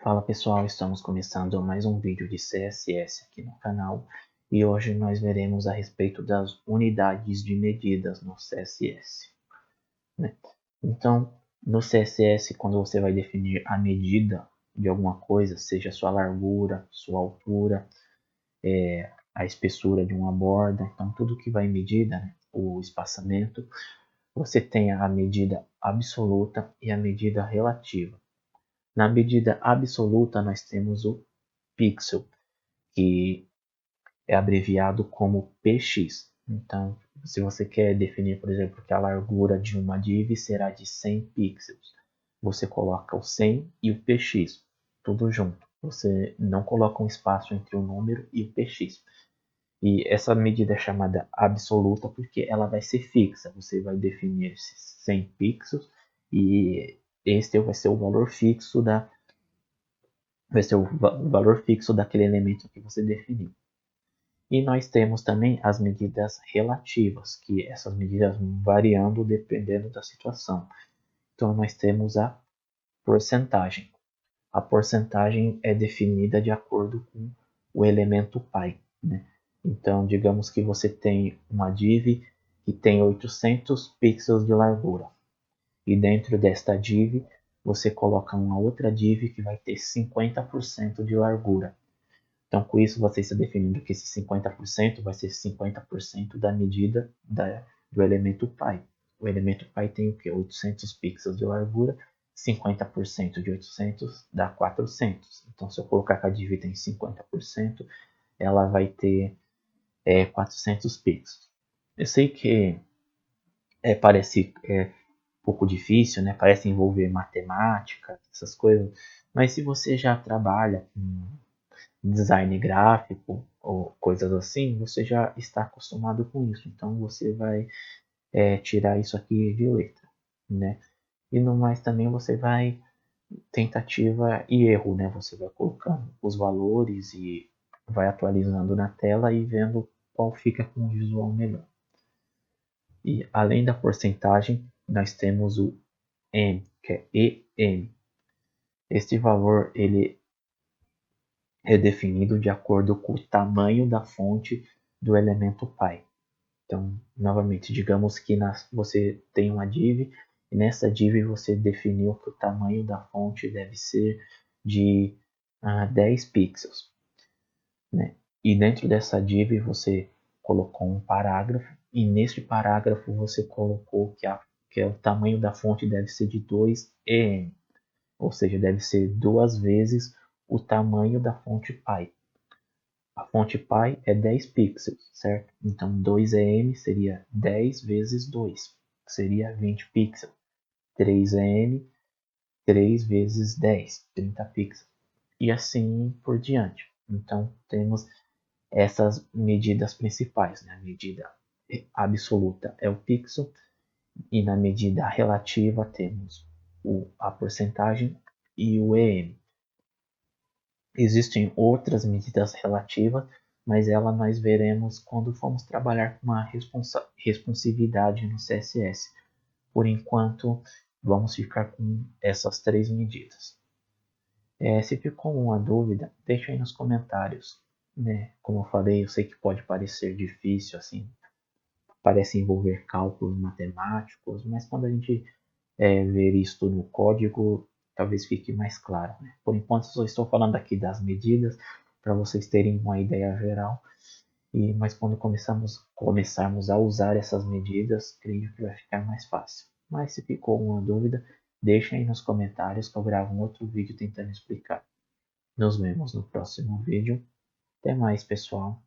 Fala pessoal, estamos começando mais um vídeo de CSS aqui no canal e hoje nós veremos a respeito das unidades de medidas no CSS, né? Então, no CSS, quando você vai definir a medida de alguma coisa, seja sua largura, sua altura, a espessura de uma borda, então tudo que vai em medida, né? O espaçamento, você tem a medida absoluta e a medida relativa. Na medida absoluta, nós temos o pixel, que é abreviado como px. Então, se você quer definir, por exemplo, que a largura de uma div será de 100 pixels, você coloca o 100 e o px, tudo junto. Você não coloca um espaço entre o número e o px. E essa medida é chamada absoluta porque ela vai ser fixa. Você vai definir esses 100 pixels e este vai ser o valor fixo valor fixo daquele elemento que você definiu. E nós temos também as medidas relativas, que essas medidas vão variando dependendo da situação. Então nós temos a porcentagem. A porcentagem é definida de acordo com o elemento pi, né? Então digamos que você tem uma div que tem 800 pixels de largura. E dentro desta div você coloca uma outra div que vai ter 50% de largura. Então, com isso, você está definindo que esse 50% vai ser 50% da medida do elemento pi. O elemento pi tem o que? 800 pixels de largura, 50% de 800 dá 400. Então, se eu colocar que a div tem 50%, ela vai ter 400 pixels. Eu sei que parece um pouco difícil, né? Parece envolver matemática, essas coisas, mas se você já trabalha com design gráfico ou coisas assim, você já está acostumado com isso. Então você vai tirar isso aqui de letra, né? E no mais também você vai tentativa e erro, né? Você vai colocando os valores e vai atualizando na tela e vendo qual fica com o visual melhor. E além da porcentagem, nós temos o M, que é EM. Este valor ele é definido de acordo com o tamanho da fonte do elemento pi. Então, novamente, digamos que você tem uma div e nessa div você definiu que o tamanho da fonte deve ser de 10 pixels, né? E dentro dessa div você colocou um parágrafo e neste parágrafo você colocou que o tamanho da fonte deve ser de 2em, ou seja, deve ser 2 vezes o tamanho da fonte pi. A fonte pi é 10 pixels, certo? Então 2em seria 10 vezes 2, que seria 20 pixels. 3em, 3 vezes 10, 30 pixels. E assim por diante. Então temos essas medidas principais, né? A medida absoluta é o pixel e na medida relativa temos a porcentagem e o em. Existem outras medidas relativas, mas ela nós veremos quando formos trabalhar com uma responsividade no CSS. Por enquanto, vamos ficar com essas três medidas. Se ficou uma dúvida, deixa aí nos comentários, né? Como eu falei, eu sei que pode parecer difícil, assim, parece envolver cálculos matemáticos, mas quando a gente ver isso no código, talvez fique mais claro, né? Por enquanto, só estou falando aqui das medidas para vocês terem uma ideia geral. Mas quando começarmos a usar essas medidas, creio que vai ficar mais fácil. Mas se ficou alguma dúvida, deixa aí nos comentários que eu gravo um outro vídeo tentando explicar. Nos vemos no próximo vídeo. Até mais, pessoal.